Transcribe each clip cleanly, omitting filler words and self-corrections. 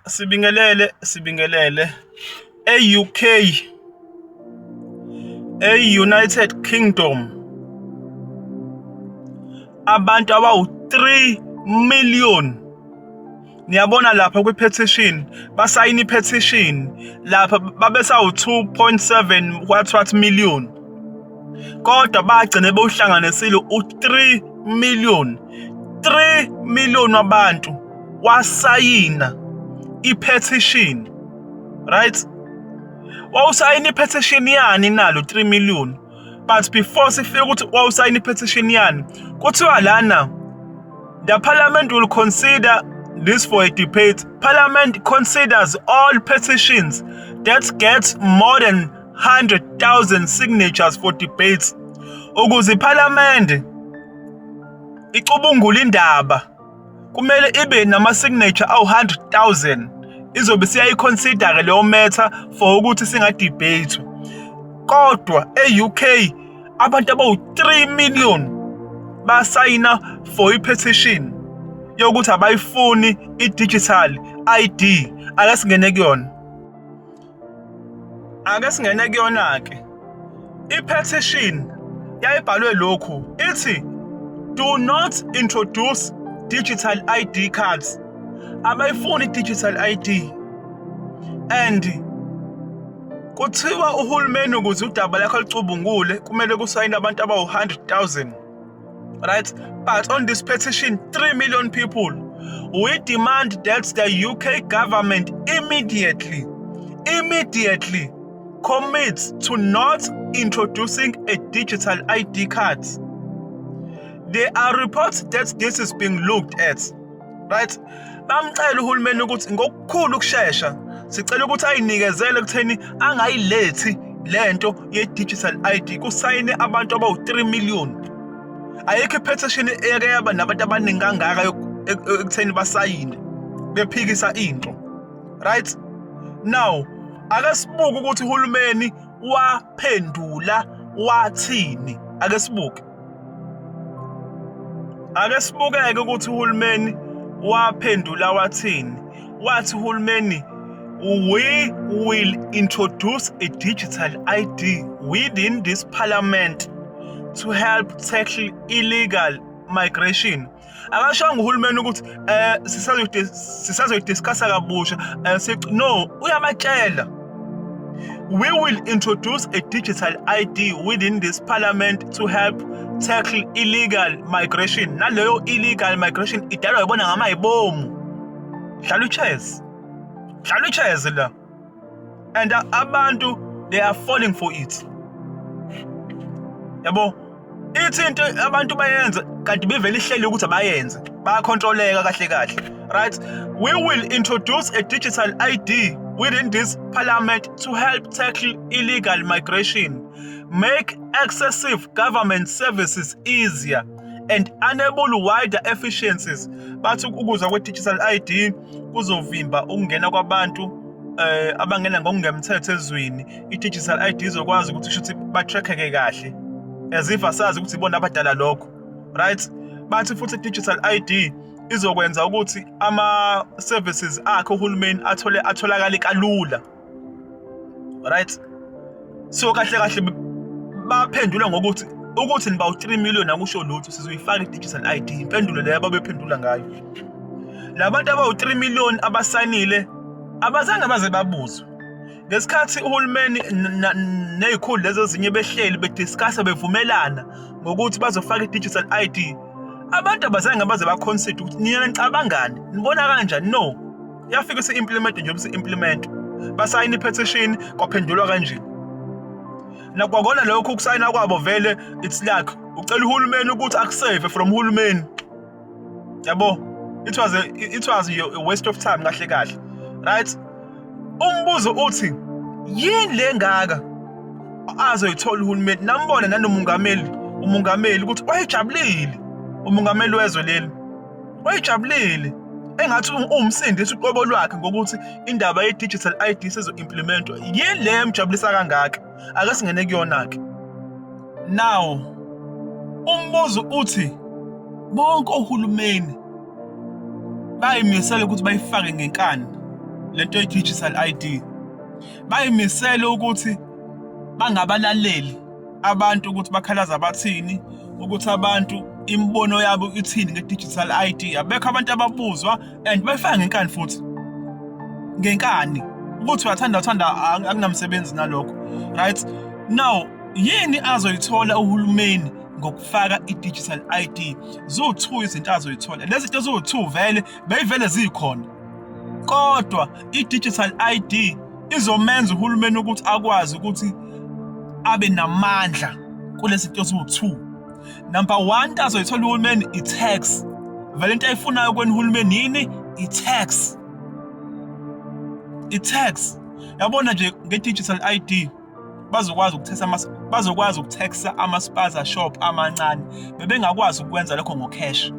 Sibingelele. E-UK, e-United Kingdom, abantu abawu-3 million. Niyabona lapha kwi-petition, basayina i-petition lapha babesawu-2.7 what million. Kodwa bagcine bewuhlanganisile u-3 million. 3 million wabantu wasayina i-petition, right? Wawusayina i-petition yani nalo 3 million. But before sifike ukuthi wawusayina i-petition yani, kuthiwa lana, the parliament will consider this for a debate. Parliament considers all petitions that get more than 100,000 signatures for debates. Ukuze iParliament icubungule indaba, kumele ibe nama-signature awu-100,000. Izobe siyayiconsider leyo matter for ukuthi singadebate. Kodwa e-UK abantu abawu-3 million basayina for i-petition yokuthi abayifuni i-digital ID. Ake singene kuyona-ke. I-petition yayibhalwe lokhu, ithi do not introduce digital ID cards. Abayifuni digital ID. And kuthiwa uhulumeni ukuze udaba lakho lucubungule kumele kusayine abantu abawu-100,000. Right? But on this petition, 3 million people, we demand that the UK government immediately commits to not introducing a digital ID card. There are reports that this is being looked at. Right? Bamcela uhulumeni ukuthi ngokukhulu ukushesha sicela ukuthi ayinikezele kutheni angayilethi lento ye-digital ID kusayine abantu abawu-3 million. Ayikho i-petition eke yaba nabantu abaningi kangaka ekutheni basayine bephikisa into. Right? Now, ake sibuke ukuthi uhulumeni waphendula wathini. Ake sibukeke ukuthi uhulumeni waphendula wathini. Wathi uhulumeni, we will introduce a digital ID within this parliament to help tackle illegal migration. Akashongo uhulumeni ukuthi sisazoyidiscussa kabusha. No, uyabatshela, we will introduce a digital ID within this parliament to help tackle illegal migration. Naleyo illegal migration idalwa yibona ngamayibomu. Dlala uchess la. And abantu, they are falling for it. Yabo, ithi into abantu bayenza kanti bevele ihleli ukuthi abayenze, bayacontroleka kahle. Right? We will introduce a digital ID within this parliament to help tackle illegal migration, make excessive government services easier, and enable wider efficiencies. Bathi ukuza kwe-digital ID kuzovimba ukungena kwabantu abangena ngokungemthetho ezweni. I-digital ID izokwazi ukuthi shuthi batrackeke kahle, as if asazi ukuthi ibona abadala lokho. Right? Bathi futhi i-digital ID izokwenza ukuthi ama-services akhe uhulumeni atholakale kalula. Right? So kahle baphendula ngokuthi niba u-3 million akusho lutho, sizoyifaka i-digital ID. Impendulo leyo ababephendula ngayo. Labantu abawu-3 million abasayinile abazange baze babuzwe. Ngesikhathi uhulumeni nezikhulu lezo ezinye behleli bediscussa bevumelana ngokuthi bazofaka i-digital ID, abantu abazange baze baconsider ukuthi nina nicabangani, nibona kanjani. No, yafika si-implement njengoba si-implement. Basayina i-petition kwaphendulwa kanje. Nakwakona lokho ukusayina kwabo vele it's like ucela uhulumeni ukuthi akusave from uhulumeni. Yabo, it was a waste of time kahle. Right? Umbuzo uthi yini le ngaka azoyithola uhulumeni. Nambona umongameli ukuthi wayejabulile. Umongameli wezwe leli wayejabulile engathi umsindisi uqobo lwakhe ngokuthi indaba ye-digital ID sezo-implementwa. Yini le emjabulisa kangaka? Ake singene kuyona-ke. Now, umbuzo uthi bonke ohulumeni bayimisela ukuthi bayifake ngenkani lento digital ID bayimisele ukuthi bangabalaleli abantu ukuthi bakhalaza abathini, ukuthi abantu imibono yabo ithini nge-digital ID. Abekho abantu ababuzwa and bayifaka ngenkani futhi ngenkani ukuthi uyathanda akunamsebenzi nalokho, right? Now yini azoyithola uhulumeni ngokufaka i-digital ID? Zo-2 izinto azoyithola. Lezi zinto zo-2 vele beyivele zikhona, kodwa i-digital ID izomenza uhulumeni ukuthi akwazi ukuthi abe namandla kulezi zinto zo-2. Number 1 azoyithola uhulumeni i-tax. Vele into ayifunayo kweni uhulumeni yini? I-tax. I-tax. Yabona nje nge-digital ID bazokwazi ukutaxa ama-spaza shop amancane. Bebengakwazi ukwenza lokho ngocash.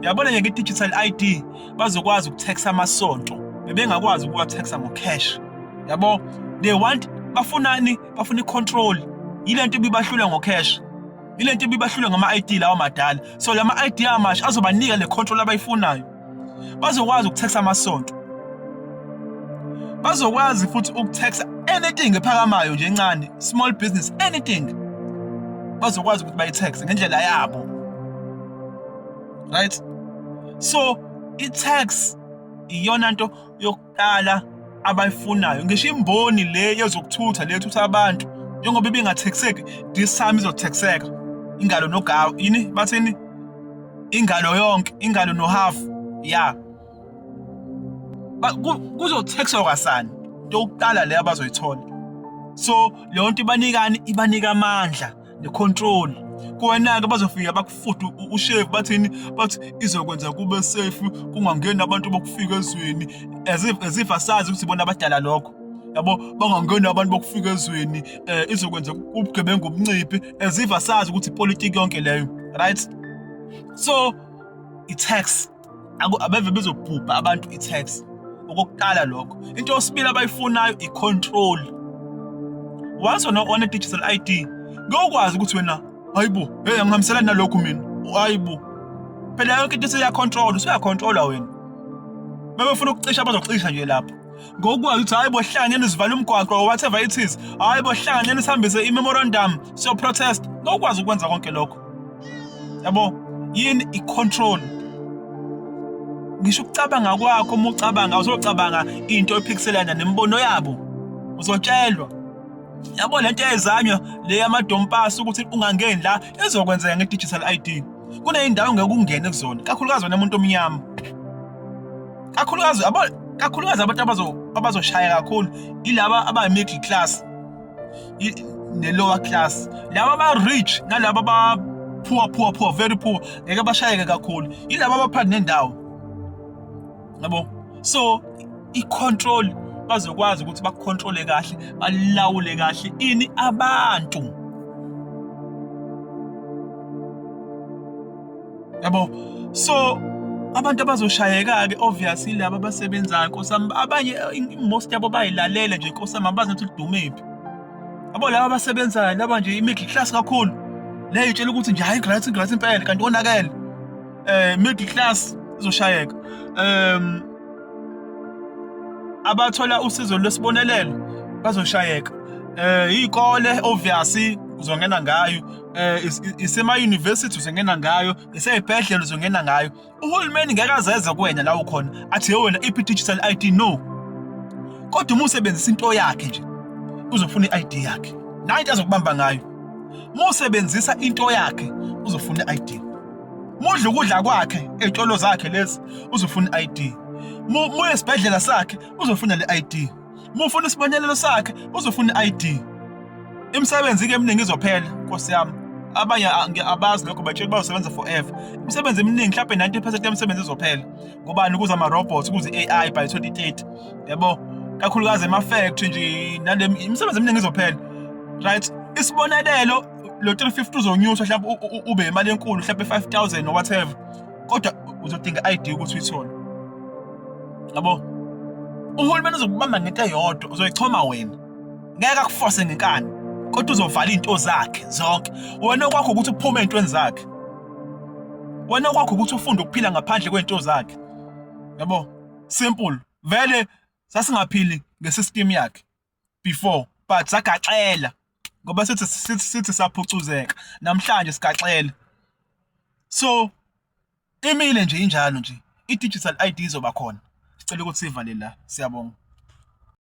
Yabona nje nge-digital ID bazokwazi ukutaxa amasonto. Bebengakwazi ukuwataxa ngocash. Yabo, bafunani? Bafuna i-control. Yilento ibibahlula ngocash. Yilento ibibahlula ngama-ID lawa madala. So lama-ID amasha azobanika le control abayifunayo. Bazokwazi ukutaxa amasonto. Bazokwazi futhi ukutaxa anything ephakamayo nje encane, small business, anything. Bazokwazi ukuthi bayitaxe ngendlela yabo. Right? So i-tax iyona nto yokuqala abayifunayo. Ngisho imboni le yezokuthutha le thutha abantu njengoba ibingathexeki, this time izothexeka. Ingalo nogawu, yini bathini? Ingalo yonke, ingalo no half. Yeah. Kuzothexwa kasani into yokuqala le abazoyithola. So leyo nto ibanika amandla ne-control. Kuwena-ke bazofika bakufude ushave bathini, bathi izokwenza kube safe, kungangeni abantu bokufika ezweni, as if asazi ukuthi bona abadala lokho. Yabo, bangangeni abantu bokufika ezweni, izokwenza ubugebengu obunciphe, as if asazi ukuthi ipolitiki yonke leyo, right? So i-tax abeve bezobhubha abantu i-tax. Okokuqala lokho. Into yesibili abayifunayo i-control. Once on a digital ID, ngokwazi ukuthi wena hayibo, angihambiselani nalokho mina. Hayibo. Phela yonke into seyacontrol, usuyacontrola wena. Bebefuna ukucisha bazocisha nje lapho. Ngokwazi ukuthi hayibo hlangene sivala umgwaqo or whatever it is. Hayibo hlangene sihambise i-memorandum so protest. Ngokwazi ukwenza konke lokho. Yabo, yini i-control? Ngisho ukucabanga kwakho, uma ucabanga uzocabanga into epixelana nembono yabo. Uzotshelwa. Yabo lento eyizanywa le yamadompasi ukuthi ungangeni la ezokwenzeka nge-digital ID. Kuneyindawo ngeke ungene kuzona, kakhulukazi wena umuntu omnyama. Kakhulukazi abantu abazoshaya kakhulu ilaba aba-middle class ne-lower class. Laba aba-rich nalaba aba-poor, very poor, ngeke bashayeke kakhulu. Yilaba abaphansi nendawo. Yabo, so i-control bazokwazi ukuthi bakontrole kahle, balawule kahle ini abantu. Yabo, so abantu abazoshayeka-ke obviously laba abasebenzayo nkosami, abanye most yabo bayilalela nje nkosami, abazi ukuthi lidumephi. Yabo laba abasebenzayo laba nje i-middle class kakhulu, le itshela ukuthi nje hayi gratis impela kanti konakele. Middle class izoshayeka. Abathola usizo lwesibonelelo bazoshayeka. Izikole obviously uzongena ngayo, isema-university uzongena ngayo, iseyibhedlela uzongena ngayo. Uhulumeni ngeke azeze kuwena la ukhona athi wena iphi digital ID, no. Kodwa uma usebenzisa into yakhe nje uzofuna i-ID yakhe, nayo into azokubamba ngayo. Uma usebenzisa into yakhe uzofuna i-ID. Mudla ukudla kwakhe ezitolo zakhe lezi uzofuna i-ID. Muye esibhedlela sakhe uzofuna le-ID. Mufuna isibonelelo sakhe uzofuna i-ID. Imisebenzi-ke eminingi izophela Nkosi yami. Abanye abazi lokho batshela bayosebenza forever. Imisebenzi eminingi mhlawumbe 90% yemisebenzi izophela. Ngobani? Kuza ama-robots, kuze i-AI by 2030. Yabo, kakhulukazi ema-factory nje nale imisebenzi eminingi izophela. Right? Isibonelelo lo 350 uzonyuswa mhlawumbe ube imali enkulu mhlawumbe 5,000 or whatever. Kodwa uzodinga i-ID ukuthi uyithole. Yabo, uhulumeni uzokubamba ngento eyodwa, uzoyichoma wena. Ngeke akuforce ngenkani, kodwa uzovala into zakhe zonke. Wena kwakho ukuthi uphume ezintweni zakhe. Wena kwakho ukuthi ufunde ukuphila ngaphandle kwento zakhe. Yabo, simple. vele sasingaphili ngesystem yakhe before, but sagaxela ngoba sithi saphucuzeka, namhlanje sigaxele. So imile nje injalo nje, i-digital ID izoba khona. Sicela ukuthi sivale la, siyabonga.